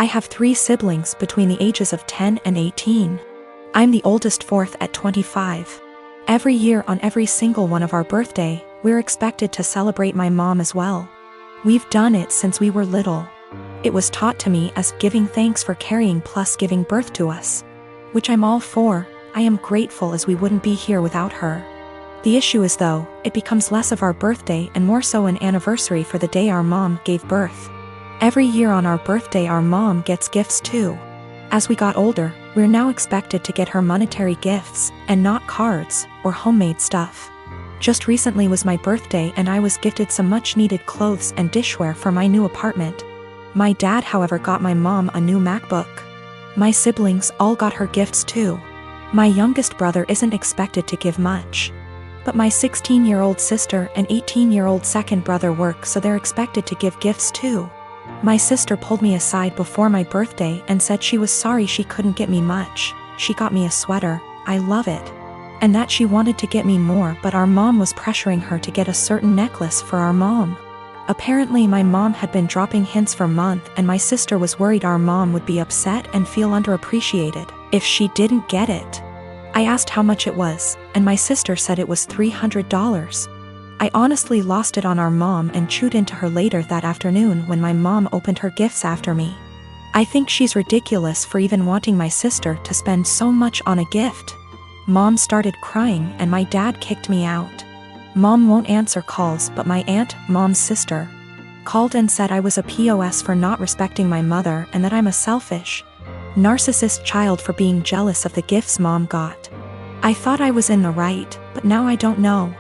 have 3 siblings between the ages of 10 and 18. I'm the oldest, fourth at 25. Every year on every single one of our birthday, we're expected to celebrate my mom as well. We've done it since we were little. It was taught to me as giving thanks for carrying plus giving birth to us. Which I'm all for. I am grateful as we wouldn't be here without her. The issue is though, it becomes less of our birthday and more so an anniversary for the day our mom gave birth. Every year on our birthday our mom gets gifts too. As we got older, we're now expected to get her monetary gifts, and not cards, or homemade stuff. Just recently was my birthday and I was gifted some much needed clothes and dishware for my new apartment. My dad however got my mom a new MacBook. My siblings all got her gifts too. My youngest brother isn't expected to give much. But my 16-year-old sister and 18-year-old second brother work, so they're expected to give gifts too. My sister pulled me aside before my birthday and said she was sorry she couldn't get me much. She got me a sweater, I love it. And that she wanted to get me more, but our mom was pressuring her to get a certain necklace for our mom. Apparently my mom had been dropping hints for months and my sister was worried our mom would be upset and feel underappreciated if she didn't get it. I asked how much it was, and my sister said it was $300. I honestly lost it on our mom and chewed into her later that afternoon when my mom opened her gifts after me. I think she's ridiculous for even wanting my sister to spend so much on a gift. Mom started crying and my dad kicked me out. Mom won't answer calls, but my aunt, mom's sister, called and said I was a POS for not respecting my mother and that I'm a selfish, narcissist child for being jealous of the gifts mom got. I thought I was in the right, but now I don't know.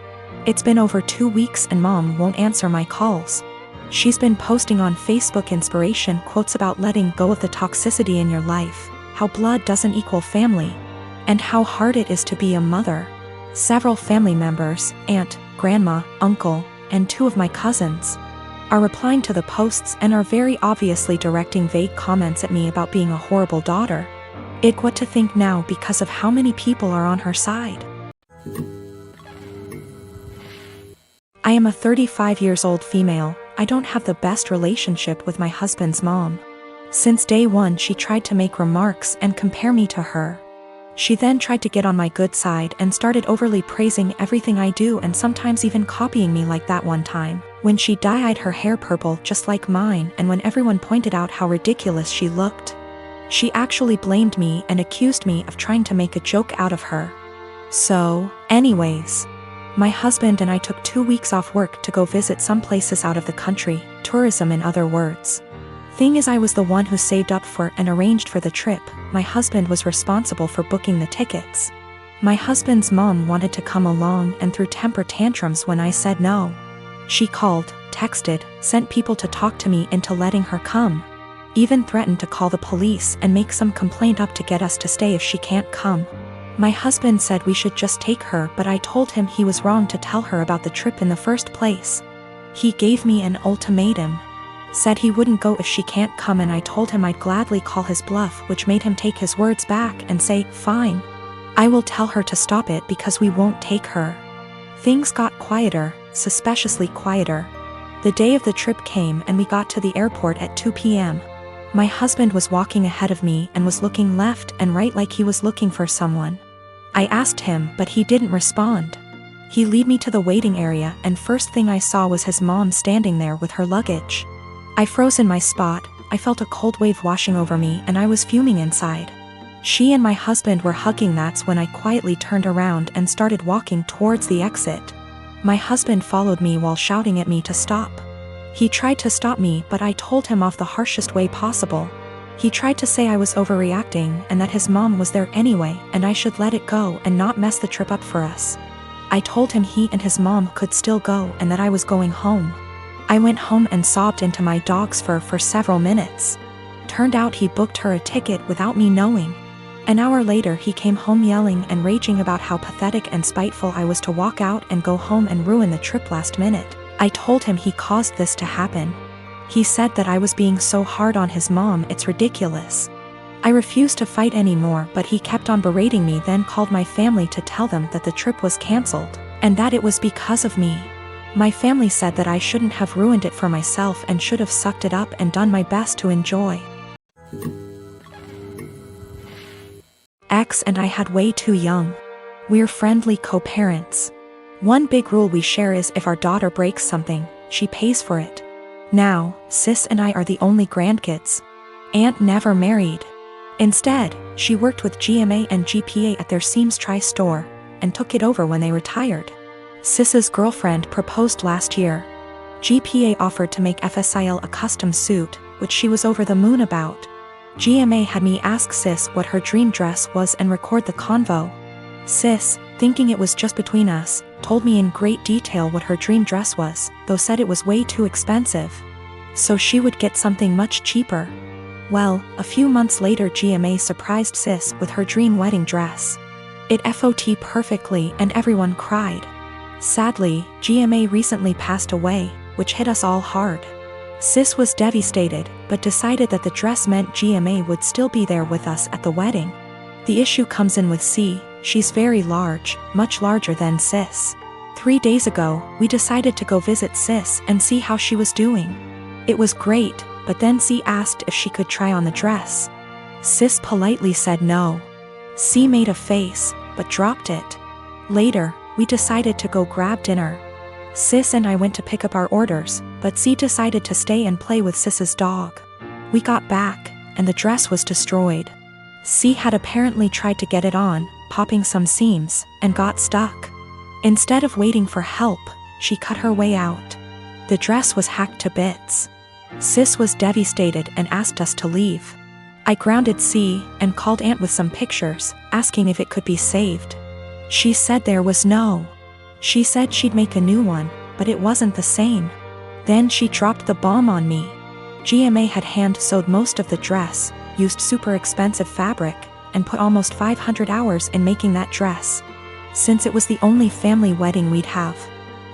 It's been over 2 weeks and mom won't answer my calls. She's been posting on Facebook inspiration quotes about letting go of the toxicity in your life, how blood doesn't equal family, and how hard it is to be a mother. Several family members, aunt, grandma, uncle, and 2 of my cousins, are replying to the posts and are very obviously directing vague comments at me about being a horrible daughter. What to think now because of how many people are on her side. I am a 35 years old female. I don't have the best relationship with my husband's mom. Since day one she tried to make remarks and compare me to her. She then tried to get on my good side and started overly praising everything I do and sometimes even copying me, like that one time when she dyed her hair purple just like mine, and when everyone pointed out how ridiculous she looked. She actually blamed me and accused me of trying to make a joke out of her. So, anyways, my husband and I took 2 weeks off work to go visit some places out of the country, tourism in other words. Thing is, I was the one who saved up for and arranged for the trip. My husband was responsible for booking the tickets. My husband's mom wanted to come along and threw temper tantrums when I said no. She called, texted, sent people to talk to me into letting her come. Even threatened to call the police and make some complaint up to get us to stay if she can't come. My husband said we should just take her, but I told him he was wrong to tell her about the trip in the first place. He gave me an ultimatum. Said he wouldn't go if she can't come, and I told him I'd gladly call his bluff, which made him take his words back and say, fine. I will tell her to stop it because we won't take her. Things got quieter, suspiciously quieter. The day of the trip came and we got to the airport at 2 p.m. My husband was walking ahead of me and was looking left and right like he was looking for someone. I asked him, but he didn't respond. He led me to the waiting area, and first thing I saw was his mom standing there with her luggage. I froze in my spot. I felt a cold wave washing over me and I was fuming inside. She and my husband were hugging. That's when I quietly turned around and started walking towards the exit. My husband followed me while shouting at me to stop. He tried to stop me, but I told him off the harshest way possible. He tried to say I was overreacting and that his mom was there anyway and I should let it go and not mess the trip up for us. I told him he and his mom could still go and that I was going home. I went home and sobbed into my dog's fur for several minutes. Turned out he booked her a ticket without me knowing. An hour later he came home yelling and raging about how pathetic and spiteful I was to walk out and go home and ruin the trip last minute. I told him he caused this to happen. He said that I was being so hard on his mom, it's ridiculous. I refused to fight anymore, but he kept on berating me, then called my family to tell them that the trip was cancelled, and that it was because of me. My family said that I shouldn't have ruined it for myself and should have sucked it up and done my best to enjoy. Ex and I had way too young. We're friendly co-parents. One big rule we share is if our daughter breaks something, she pays for it. Now, sis and I are the only grandkids. Aunt never married. Instead, she worked with GMA and GPA at their Seams Tri-store, and took it over when they retired. Sis's girlfriend proposed last year. GPA offered to make FSIL a custom suit, which she was over the moon about. GMA had me ask Sis what her dream dress was and record the convo. Sis, thinking it was just between us, told me in great detail what her dream dress was, though said it was way too expensive. So she would get something much cheaper. Well, a few months later GMA surprised Sis with her dream wedding dress. It FOT perfectly and everyone cried. Sadly, GMA recently passed away, which hit us all hard. Sis was devastated, but decided that the dress meant GMA would still be there with us at the wedding. The issue comes in with C. She's very large, much larger than Sis. 3 days ago, we decided to go visit Sis and see how she was doing. It was great, but then C asked if she could try on the dress. Sis politely said no. C made a face, but dropped it. Later, we decided to go grab dinner. Sis and I went to pick up our orders, but C decided to stay and play with Sis's dog. We got back, and the dress was destroyed. C had apparently tried to get it on, popping some seams, and got stuck. Instead of waiting for help, she cut her way out. The dress was hacked to bits. Sis was devastated and asked us to leave. I grounded C and called Aunt with some pictures, asking if it could be saved. She said there was no. She said she'd make a new one, but it wasn't the same. Then she dropped the bomb on me. GMA had hand-sewed most of the dress, used super expensive fabric, and put almost 500 hours in making that dress. Since it was the only family wedding we'd have.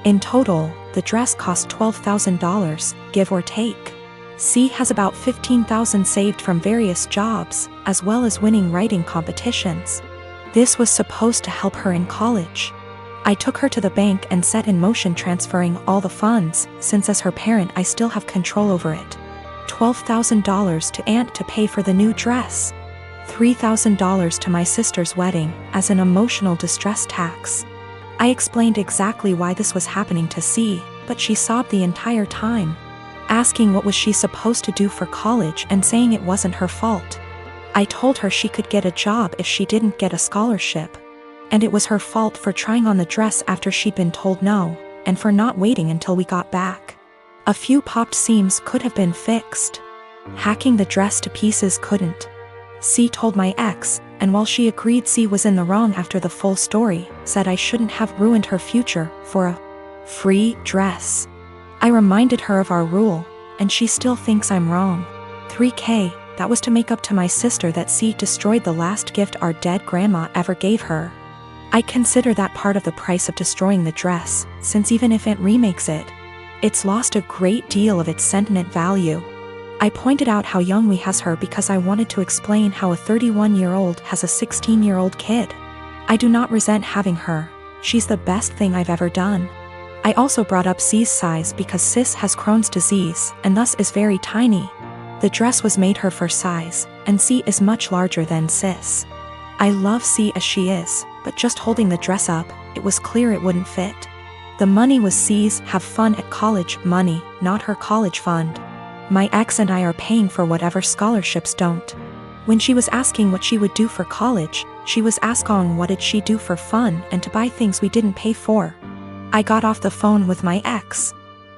In total, the dress cost $12,000, give or take. C has about $15,000 saved from various jobs, as well as winning writing competitions. This was supposed to help her in college. I took her to the bank and set in motion transferring all the funds, since as her parent I still have control over it. $12,000 to Aunt to pay for the new dress. $3,000 to my sister's wedding, as an emotional distress tax. I explained exactly why this was happening to C, but she sobbed the entire time. Asking what was she supposed to do for college and saying it wasn't her fault. I told her she could get a job if she didn't get a scholarship. And it was her fault for trying on the dress after she'd been told no, and for not waiting until we got back. A few popped seams could have been fixed. Hacking the dress to pieces couldn't. C told my ex, and while she agreed C was in the wrong after the full story, said I shouldn't have ruined her future for a free dress. I reminded her of our rule, and she still thinks I'm wrong. $3,000, that was to make up to my sister that C destroyed the last gift our dead grandma ever gave her. I consider that part of the price of destroying the dress, since even if Aunt remakes it, it's lost a great deal of its sentiment value. I pointed out how young we has her because I wanted to explain how a 31-year-old has a 16-year-old kid. I do not resent having her, she's the best thing I've ever done. I also brought up C's size because Sis has Crohn's disease and thus is very tiny. The dress was made her for size, and C is much larger than Sis. I love C as she is, but just holding the dress up, it was clear it wouldn't fit. The money was C's have fun at college money, not her college fund. My ex and I are paying for whatever scholarships don't. When she was asking what she would do for college, she was asking what did she do for fun and to buy things we didn't pay for. I got off the phone with my ex.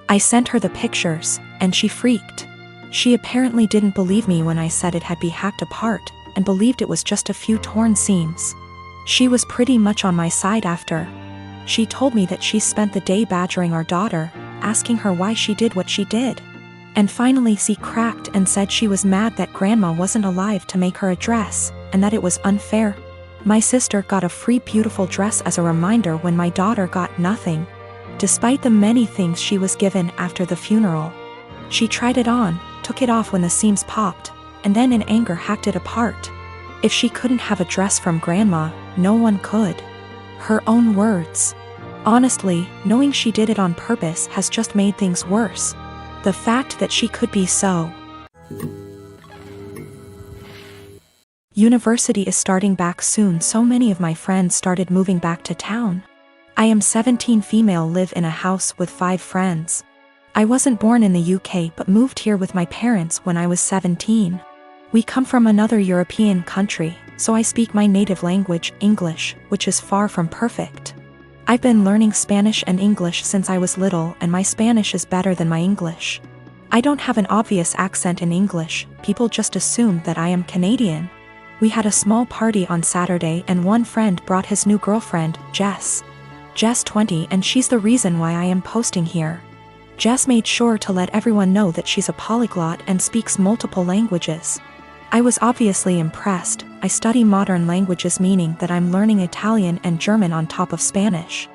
I sent her the pictures, and she freaked. She apparently didn't believe me when I said it had been hacked apart, and believed it was just a few torn seams. She was pretty much on my side after. She told me that she spent the day badgering our daughter, asking her why she did what she did. And finally she cracked and said she was mad that grandma wasn't alive to make her a dress, and that it was unfair. My sister got a free beautiful dress as a reminder when my daughter got nothing. Despite the many things she was given after the funeral. She tried it on, took it off when the seams popped, and then in anger hacked it apart. If she couldn't have a dress from grandma, no one could. Her own words. Honestly, knowing she did it on purpose has just made things worse. The fact that she could be so University is starting back soon, so many of my friends started moving back to town. I am 17 female, live in a house with 5 friends. I wasn't born in the UK but moved here with my parents when I was 17. We come from another European country, so I speak my native language, English, which is far from perfect. I've been learning Spanish and English since I was little, and my Spanish is better than my English. I don't have an obvious accent in English, people just assume that I am Canadian. We had a small party on Saturday and one friend brought his new girlfriend, Jess. Jess 20, and she's the reason why I am posting here. Jess made sure to let everyone know that she's a polyglot and speaks multiple languages. I was obviously impressed. I study modern languages, meaning that I'm learning Italian and German on top of Spanish.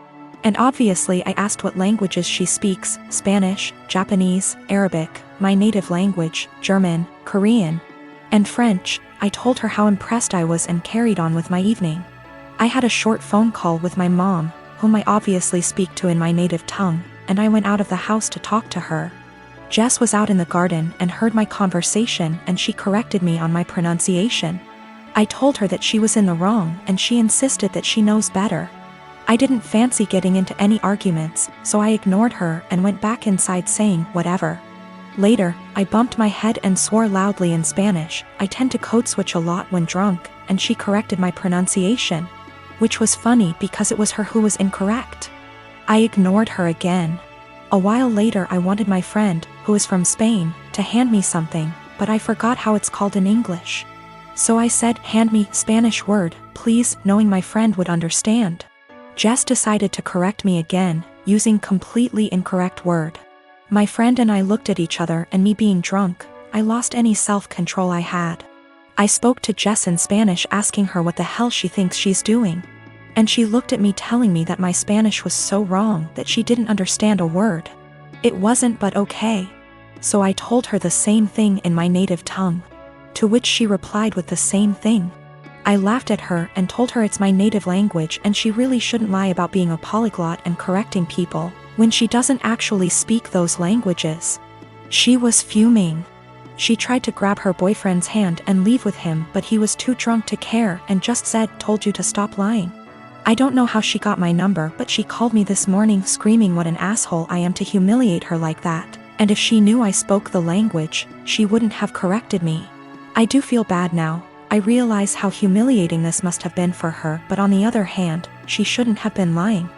And obviously I asked what languages she speaks: Spanish, Japanese, Arabic, my native language, German, Korean, and French. I told her how impressed I was and carried on with my evening. I had a short phone call with my mom, whom I obviously speak to in my native tongue, and I went out of the house to talk to her. Jess was out in the garden and heard my conversation, and she corrected me on my pronunciation. I told her that she was in the wrong and she insisted that she knows better. I didn't fancy getting into any arguments, so I ignored her and went back inside saying whatever. Later, I bumped my head and swore loudly in Spanish. I tend to code switch a lot when drunk, and she corrected my pronunciation, which was funny because it was her who was incorrect. I ignored her again. A while later I wanted my friend, who is from Spain, to hand me something, but I forgot how it's called in English. So I said, "Hand me Spanish word, please," knowing my friend would understand. Jess decided to correct me again, using completely incorrect word. My friend and I looked at each other, and me being drunk, I lost any self-control I had. I spoke to Jess in Spanish asking her what the hell she thinks she's doing. And she looked at me telling me that my Spanish was so wrong that she didn't understand a word. It wasn't, but okay. So I told her the same thing in my native tongue, to which she replied with the same thing. I laughed at her and told her it's my native language and she really shouldn't lie about being a polyglot and correcting people when she doesn't actually speak those languages. She was fuming. She tried to grab her boyfriend's hand and leave with him, but he was too drunk to care and just said, "Told you to stop lying." I don't know how she got my number, but she called me this morning screaming what an asshole I am to humiliate her like that, and if she knew I spoke the language, she wouldn't have corrected me. I do feel bad now. I realize how humiliating this must have been for her, but on the other hand, she shouldn't have been lying.